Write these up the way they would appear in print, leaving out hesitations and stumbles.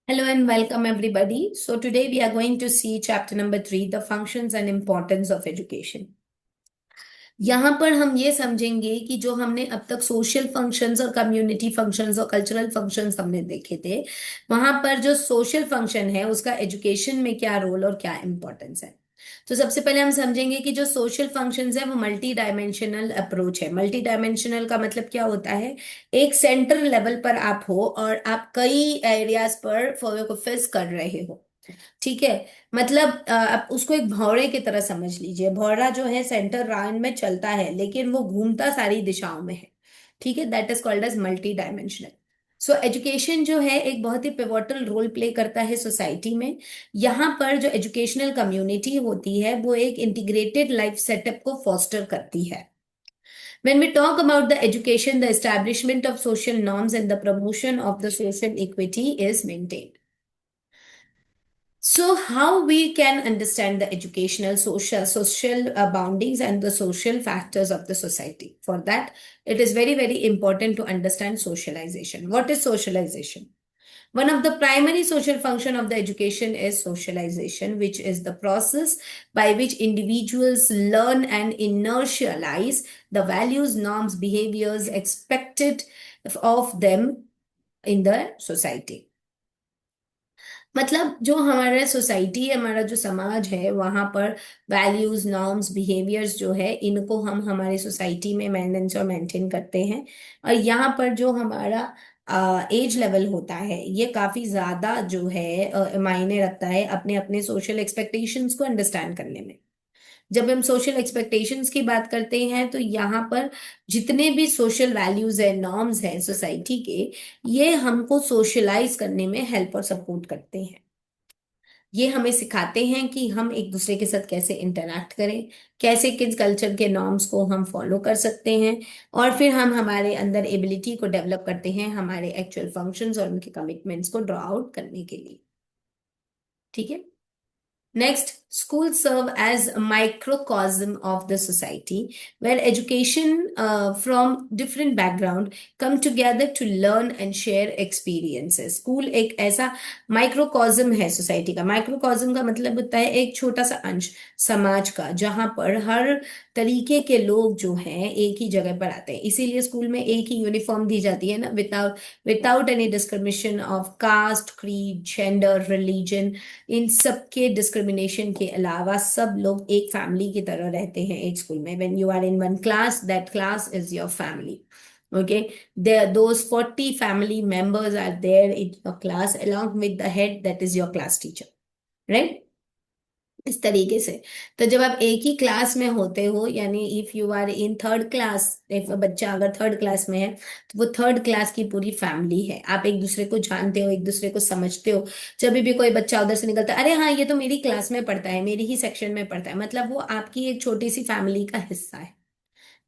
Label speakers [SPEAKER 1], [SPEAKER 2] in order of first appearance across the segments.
[SPEAKER 1] Hello and welcome everybody. So today we are going to see chapter number 3, the functions and importance of education. यहाँ पर हम ये समझेंगे कि जो हमने अब तक सोशल फंक्शंस और कम्युनिटी फंक्शंस और कल्चरल फंक्शंस हमने देखे थे, वहां पर जो सोशल फंक्शन है उसका एजुकेशन में क्या रोल और क्या इंपॉर्टेंस है। तो सबसे पहले हम समझेंगे कि जो सोशल फंक्शंस है वो मल्टी डायमेंशनल अप्रोच है। मल्टी डायमेंशनल का मतलब क्या होता है? एक सेंटर लेवल पर आप हो और आप कई एरियाज पर फोकस कर रहे हो। ठीक है। मतलब आप उसको एक भौरे की तरह समझ लीजिए। भौरा जो है सेंटर राउंड में चलता है लेकिन वो घूमता सारी दिशाओं में है। ठीक है, that is called as multidimensional. So education जो है एक बहुत ही पिवोटल रोल प्ले करता है सोसाइटी में। यहाँ पर जो एजुकेशनल कम्युनिटी होती है वो एक इंटीग्रेटेड लाइफ सेटअप को फॉस्टर करती है। When we talk about the education, the establishment of social norms and the promotion of the social equity is maintained. So, how we can understand the educational, social boundings and the social factors of the society? For that, it is very, very important to understand socialization. What is socialization? One of the primary social function of the education is socialization, which is the process by which individuals learn and inertialize the values, norms, behaviors expected of them in the society. मतलब जो हमारा society है, हमारा जो समाज है, वहां पर वैल्यूज, नॉर्म्स, बिहेवियर्स जो है इनको हम हमारे सोसाइटी में मैनेज और मेंटेन करते हैं। और यहाँ पर जो हमारा एज लेवल होता है ये काफी ज्यादा जो है मायने रखता है अपने अपने सोशल एक्सपेक्टेशंस को अंडरस्टैंड करने में। जब हम सोशल एक्सपेक्टेशंस की बात करते हैं तो यहाँ पर जितने भी सोशल वैल्यूज है, नॉर्म्स हैं सोसाइटी के, ये हमको सोशलाइज करने में हेल्प और सपोर्ट करते हैं। ये हमें सिखाते हैं कि हम एक दूसरे के साथ कैसे इंटरैक्ट करें, कैसे किस कल्चर के नॉर्म्स को हम फॉलो कर सकते हैं, और फिर हम हमारे अंदर एबिलिटी को डेवलप करते हैं हमारे एक्चुअल फंक्शंस और उनके कमिटमेंट्स को ड्रॉ आउट करने के लिए। ठीक है। Next, schools serve as a microcosm of the society where education from different background come together to learn and share experiences. School एक ऐसा माइक्रोकॉज्म है सोसाइटी का। माइक्रोकॉज्म का मतलब होता है एक छोटा सा अंश समाज का, जहां पर हर तरीके के लोग जो हैं एक ही जगह पर आते हैं। इसीलिए स्कूल में एक ही यूनिफॉर्म दी जाती है ना, without any discrimination of caste, creed, gender, religion. इन सब के डिस्क्रिमिनेशन के अलावा सब लोग एक फैमिली की तरह रहते हैं एक स्कूल में। When you are in one class, that class is your family. Okay, there those 40 family members are there in your class along with the head, that is your class teacher, right? इस तरीके से। तो जब आप एक ही class में होते हो, यानी if you are in third class, if बच्चा अगर थर्ड क्लास में है तो वो थर्ड क्लास की पूरी फैमिली है। आप एक दूसरे को जानते हो, एक दूसरे को समझते हो। जब भी कोई बच्चा उधर से निकलता है, अरे हाँ ये तो मेरी क्लास में पढ़ता है, मेरी ही सेक्शन में पढ़ता है, मतलब वो आपकी एक छोटी सी फैमिली का हिस्सा है।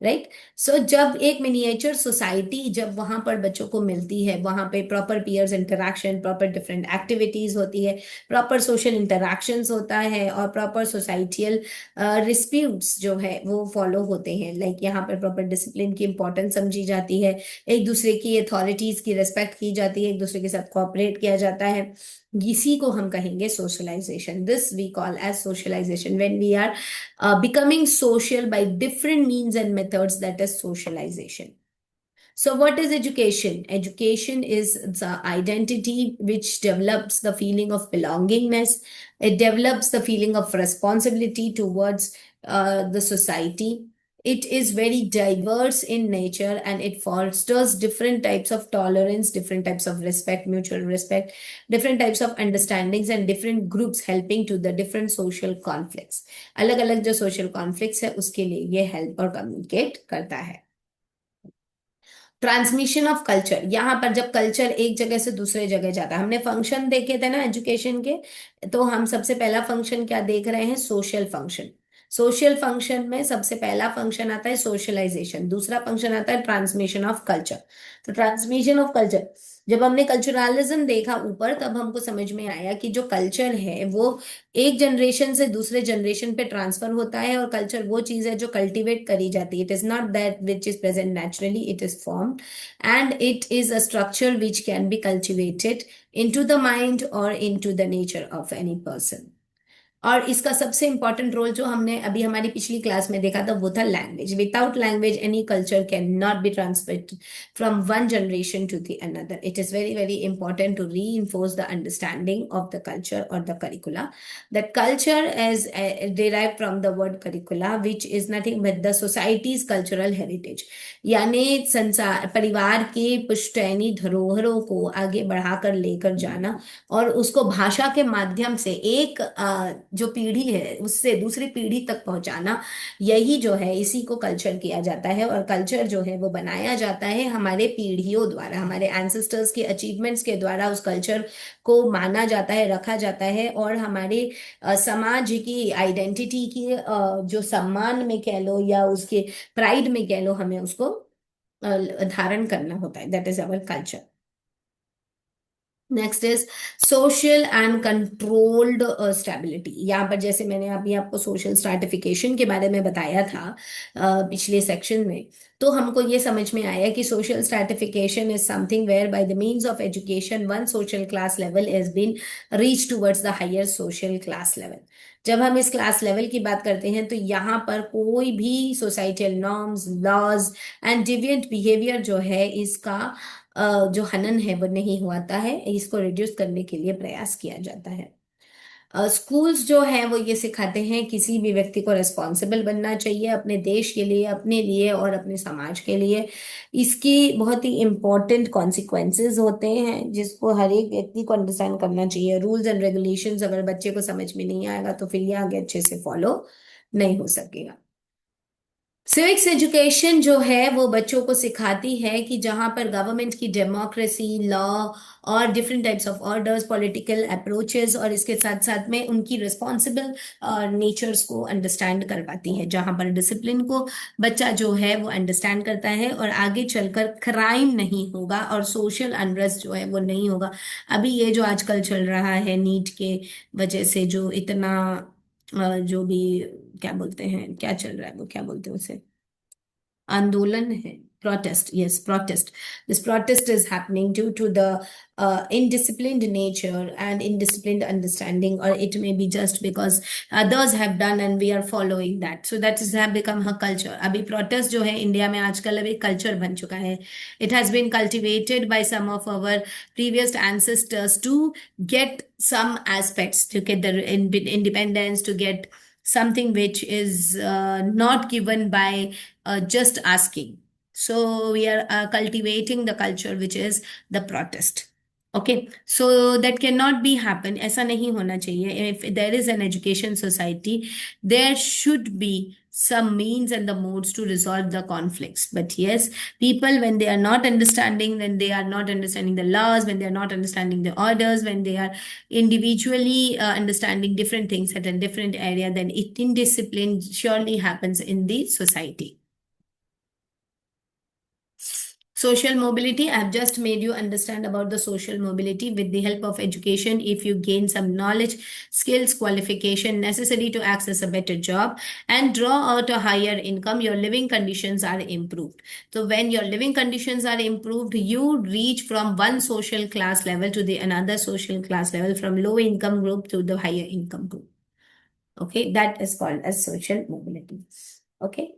[SPEAKER 1] राइट। सो जब एक मिनिएचर सोसाइटी जब वहां पर बच्चों को मिलती है, वहां पे proper peers interaction, proper different activities होती है, प्रॉपर सोशल इंटरेक्शंस होता है और प्रॉपर सोसाइटियल डिस्प्यूट्स जो है वो फॉलो होते हैं। लाइक यहाँ पर प्रॉपर डिसिप्लिन की इंपॉर्टेंस समझी जाती है, एक दूसरे की अथॉरिटीज की रिस्पेक्ट की जाती है, एक दूसरे के साथ कोऑपरेट किया जाता है। इसी को हम कहेंगे socialization. This we call as socialization. When we are becoming social by different means and methods, that is socialization. So what is education? Education is the identity which develops the feeling of belongingness. It develops the feeling of responsibility towards the society. It is very diverse in nature and it fosters different types of tolerance, different types of respect, mutual respect, different types of understandings and different groups helping to the different social conflicts. अलग अलग जो social conflicts है उसके लिए ये help और communicate करता है। ट्रांसमिशन ऑफ कल्चर, यहाँ पर जब कल्चर एक जगह से दूसरे जगह जाता है, हमने फंक्शन देखे थे ना एजुकेशन के, तो हम सबसे पहला फंक्शन क्या देख रहे हैं? Social function. सोशल फंक्शन में सबसे पहला फंक्शन आता है सोशलाइजेशन, दूसरा फंक्शन आता है ट्रांसमिशन ऑफ कल्चर। तो ट्रांसमिशन ऑफ कल्चर, जब हमने कल्चरलिज्म देखा ऊपर, तब हमको समझ में आया कि जो कल्चर है वो एक जनरेशन से दूसरे जनरेशन पे ट्रांसफर होता है, और कल्चर वो चीज है जो कल्टीवेट करी जाती है। It is not that which is present naturally, it is formed, and it is a structure which can be cultivated into the mind or into the nature of any person। और इसका सबसे important role जो हमने अभी हमारी पिछली class में देखा था वो था language. Without language any culture can not be transmit from one generation to the another. It is very very important to reinforce the understanding of the culture or the curricula। That culture is derived from the word curricula, which is nothing but the society's cultural heritage। यानी संसार परिवार के पुश्तैनी धरोहरों को आगे बढ़ाकर लेकर जाना, और उसको भाषा के माध्यम से एक जो पीढ़ी है उससे दूसरी पीढ़ी तक पहुंचाना, यही जो है इसी को कल्चर किया जाता है। और कल्चर जो है वो बनाया जाता है हमारे पीढ़ियों द्वारा, हमारे एंसेस्टर्स के अचीवमेंट्स के द्वारा उस कल्चर को माना जाता है, रखा जाता है, और हमारे समाज की आइडेंटिटी की जो सम्मान में कह लो या उसके प्राइड में कह लो, हमें उसको धारण करना होता है। That is our culture. Next is social and controlled stability. यहाँ पर जैसे मैंने अभी आपको सोशल स्ट्रैटिफिकेशन के बारे में बताया था पिछले सेक्शन में, तो हमको ये समझ में आया कि social stratification is something where by the means of education one social class level is been reach towards the higher social class level. जब हम इस क्लास लेवल की बात करते हैं तो यहाँ पर कोई भी societal norms, laws and deviant behaviour जो है इसका जो हनन है वो नहीं होता है, इसको रिड्यूस करने के लिए प्रयास किया जाता है। स्कूल्स जो है वो ये सिखाते हैं किसी भी व्यक्ति को रिस्पॉन्सिबल बनना चाहिए अपने देश के लिए, अपने लिए और अपने समाज के लिए। इसकी बहुत ही इम्पोर्टेंट कॉन्सिक्वेंसेस होते हैं जिसको हर एक व्यक्ति को अंडरस्टैंड करना चाहिए। रूल्स एंड रेगुलेशंस अगर बच्चे को समझ में नहीं आएगा तो फिर ये आगे अच्छे से फॉलो नहीं हो सकेगा। सिविक्स एजुकेशन जो है वो बच्चों को सिखाती है कि जहां पर गवर्नमेंट की डेमोक्रेसी, लॉ और different types of orders, political approaches, और इसके साथ साथ में उनकी रिस्पॉन्सिबल नेचर्स को अंडरस्टैंड करवाती है, जहां पर डिसिप्लिन को बच्चा जो है वो अंडरस्टैंड करता है, और आगे चलकर क्राइम नहीं होगा और सोशल अनरेस्ट जो है वो नहीं होगा। अभी ये जो आजकल चल रहा है नीट के वजह से, जो इतना जो भी क्या बोलते हैं, क्या चल रहा है वो क्या बोलते हैं उसे, आंदोलन है, protest, yes, protest। This protest is happening due to the indisciplined nature and indisciplined understanding, or it may be just because others have done and we are following that, so that is have become a culture। अभी protest जो है India में आजकल अभी culture बन चुका है। It has been cultivated by some of our previous ancestors to get some aspects, to get the independence, to get something which is not given by just asking। So we are cultivating the culture which is the protest। Okay, so that cannot be happen, ऐसा नहीं होना चाहिए। If there is an education society, there should be some means and the modes to resolve the conflicts। But yes, people, when they are not understanding, when they are not understanding the laws, when they are not understanding the orders, when they are individually understanding different things at a different area, then it indiscipline surely happens in the society। Social mobility, I have just made you understand about the social mobility with the help of education. If you gain some knowledge, skills, qualification necessary to access a better job and draw out a higher income, your living conditions are improved। So when your living conditions are improved, you reach from one social class level to the another social class level, from low income group to the higher income group। Okay, that is called as social mobility। Okay.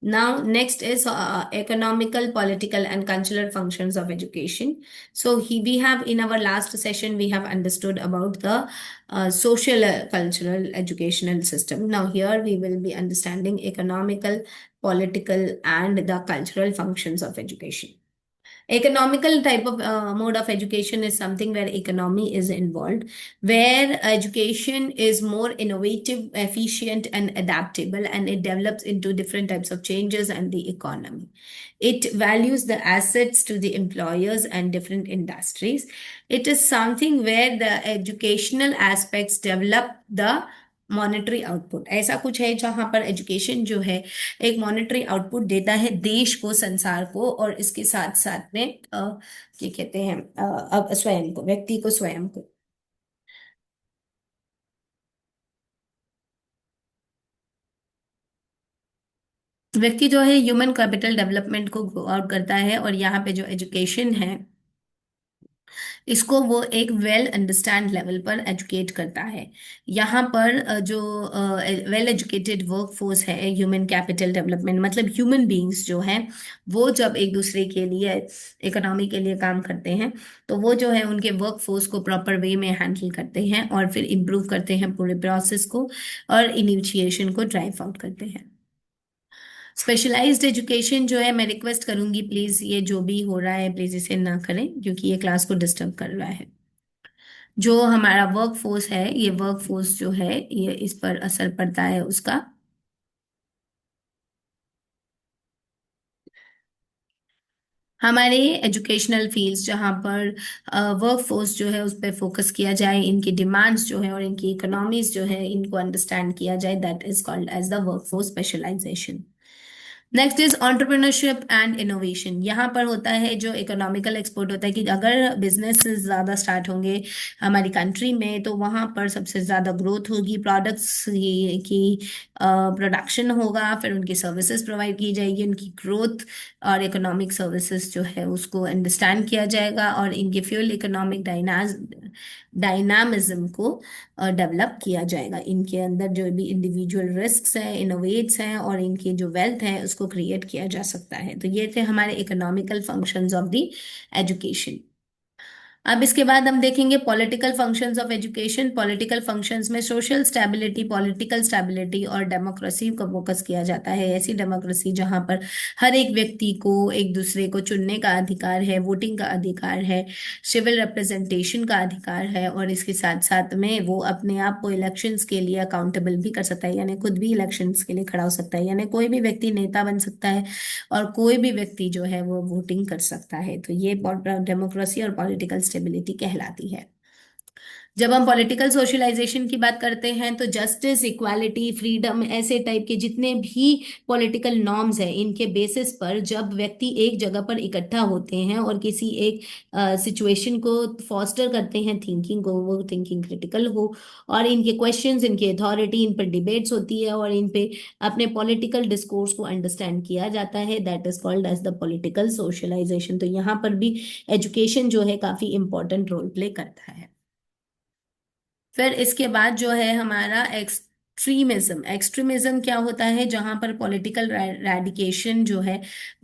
[SPEAKER 1] Now, next is economical, political, and cultural functions of education. So, we have in our last session, we have understood about the social, cultural, educational system. Now, here we will be understanding economical, political, and the cultural functions of education। Economical type of mode of education is something where economy is involved, where education is more innovative, efficient, and adaptable, and it develops into different types of changes and the economy. It values the assets to the employers and different industries. It is something where the educational aspects develop the monetary output ऐसा कुछ है जहां पर education जो है एक monetary output देता है देश को, संसार को, और इसके साथ साथ में क्या कहते हैं, अब स्वयं को, व्यक्ति को, स्वयं को। व्यक्ति जो है ह्यूमन कैपिटल डेवलपमेंट को ग्रो आउट करता है, और यहाँ पे जो एजुकेशन है इसको वो एक वेल अंडरस्टैंड लेवल पर एजुकेट करता है। यहाँ पर जो वेल एजुकेटेड वर्क फोर्स है, ह्यूमन कैपिटल डेवलपमेंट मतलब ह्यूमन बीइंग्स जो हैं वो जब एक दूसरे के लिए, इकोनॉमी के लिए काम करते हैं, तो वो जो है उनके वर्क फोर्स को प्रॉपर वे में हैंडल करते हैं और फिर इम्प्रूव करते हैं पूरे प्रोसेस को, और इनिशिएशन को ड्राइव आउट करते हैं। स्पेशलाइज्ड एजुकेशन जो है, मैं रिक्वेस्ट करूंगी प्लीज ये जो भी हो रहा है प्लीज इसे ना करें, क्योंकि ये क्लास को डिस्टर्ब कर रहा है। जो हमारा वर्क फोर्स है, ये वर्क फोर्स जो है ये इस पर असर पड़ता है उसका। हमारे एजुकेशनल फील्ड्स जहाँ पर वर्क फोर्स जो है उस पर फोकस किया जाए, इनकी डिमांड्स जो है और इनकी इकोनॉमीज जो है इनको अंडरस्टैंड किया जाए, that is called as the work force specialization. Next is entrepreneurship and innovation. यहाँ पर होता है जो इकोनॉमिकल एक्सपोर्ट होता है कि अगर बिजनेस ज़्यादा स्टार्ट होंगे हमारी कंट्री में तो वहाँ पर सबसे ज़्यादा ग्रोथ होगी, प्रोडक्ट्स की प्रोडक्शन होगा, फिर उनकी सर्विसेज प्रोवाइड की जाएगी, उनकी ग्रोथ और इकोनॉमिक सर्विसेज जो है उसको अंडरस्टैंड किया जाएगा, और इनके फ्यूल इकोनॉमिक डायनामिज्म को डेवलप किया जाएगा। इनके अंदर जो भी इंडिविजुअल रिस्क्स हैं, इनोवेट्स हैं, और इनकी जो वेल्थ है उसको क्रिएट किया जा सकता है। तो ये थे हमारे economical functions of the education. अब इसके बाद हम देखेंगे political functions of education. Political functions में सोशल स्टेबिलिटी, पॉलिटिकल स्टेबिलिटी और डेमोक्रेसी को फोकस किया जाता है। ऐसी डेमोक्रेसी जहां पर हर एक व्यक्ति को एक दूसरे को चुनने का अधिकार है, वोटिंग का अधिकार है, सिविल रिप्रेजेंटेशन का अधिकार है, और इसके साथ साथ में वो अपने आप को इलेक्शंस के लिए अकाउंटेबल भी कर सकता है, यानी खुद भी इलेक्शंस के लिए खड़ा हो सकता है, यानी कोई भी व्यक्ति नेता बन सकता है और कोई भी व्यक्ति जो है वो वोटिंग कर सकता है। तो ये डेमोक्रेसी और पॉलिटिकल स्टेबिलिटी कहलाती है। जब हम पॉलिटिकल सोशलाइजेशन की बात करते हैं तो जस्टिस, इक्वालिटी, फ्रीडम, ऐसे टाइप के जितने भी पॉलिटिकल नॉर्म्स हैं इनके बेसिस पर जब व्यक्ति एक जगह पर इकट्ठा होते हैं और किसी एक सिचुएशन को फॉस्टर करते हैं, थिंकिंग को, वो थिंकिंग क्रिटिकल हो, और इनके क्वेश्चंस, इनकी अथॉरिटी, इन पर डिबेट्स होती है और इन पे अपने पॉलिटिकल डिस्कोर्स को अंडरस्टैंड किया जाता है, that is called as the political socialization. तो यहाँ पर भी एजुकेशन जो है काफी इंपॉर्टेंट रोल प्ले करता है। फिर इसके बाद जो है हमारा एक्सट्रीमिज्म। एक्सट्रीमिज्म क्या होता है? जहां पर पॉलिटिकल रैडिकेशन जो है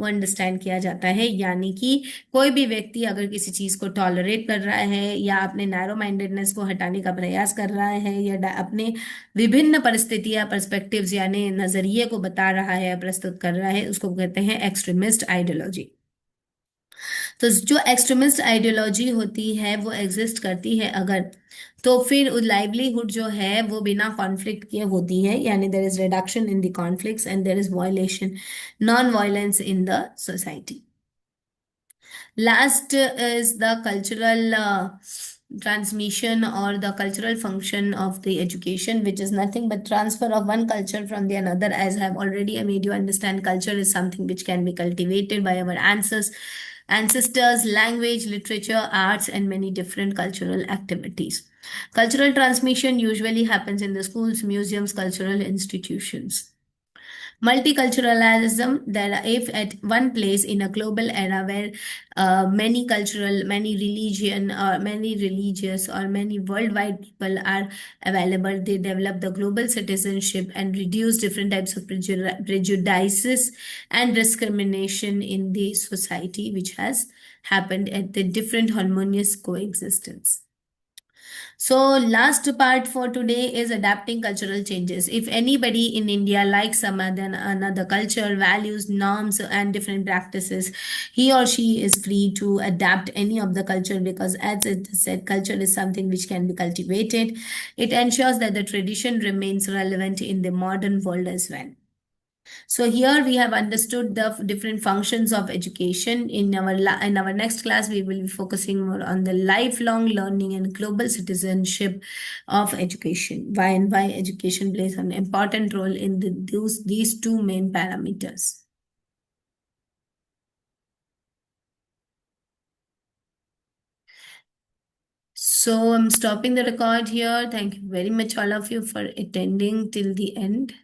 [SPEAKER 1] वो अंडरस्टैंड किया जाता है, यानी कि कोई भी व्यक्ति अगर किसी चीज को टॉलरेट कर रहा है या अपने नैरो माइंडेडनेस को हटाने का प्रयास कर रहा है या अपने विभिन्न परिस्थितियां, पर्सपेक्टिव्स यानी नजरिए को बता रहा है, प्रस्तुत कर रहा है, उसको कहते हैं एक्सट्रीमिस्ट आइडियोलॉजी। तो जो एक्सट्रीमिस्ट आइडियोलॉजी होती है वो एग्जिस्ट करती है अगर, तो फिर लाइवलीहुड जो है वो बिना कॉन्फ्लिक्ट के होती है, यानी there is reduction in the conflicts and there is violation, non violence in the society. Last is the cultural transmission or the cultural function of the education, which is nothing but transfer of one culture from the another. As I have already made you understand, culture is something which can be cultivated by our ancestors, language, literature, arts, and many different cultural activities. Cultural transmission usually happens in the schools, museums, cultural institutions. Multiculturalism, that if at one place in a global era where many cultural, many religion, or many religious, or many worldwide people are available, they develop the global citizenship and reduce different types of prejudices and discrimination in the society, which has happened at the different harmonious coexistence. So, last part for today is adapting cultural changes. If anybody in India likes some other another culture, values, norms, and different practices, he or she is free to adapt any of the culture, because, as it said, culture is something which can be cultivated. It ensures that the tradition remains relevant in the modern world as well. So here we have understood the different functions of education. In our next class, we will be focusing more on the lifelong learning and global citizenship of education. Why and why education plays an important role in these two main parameters. So I'm stopping the record here. Thank you very much, all of you, for attending till the end.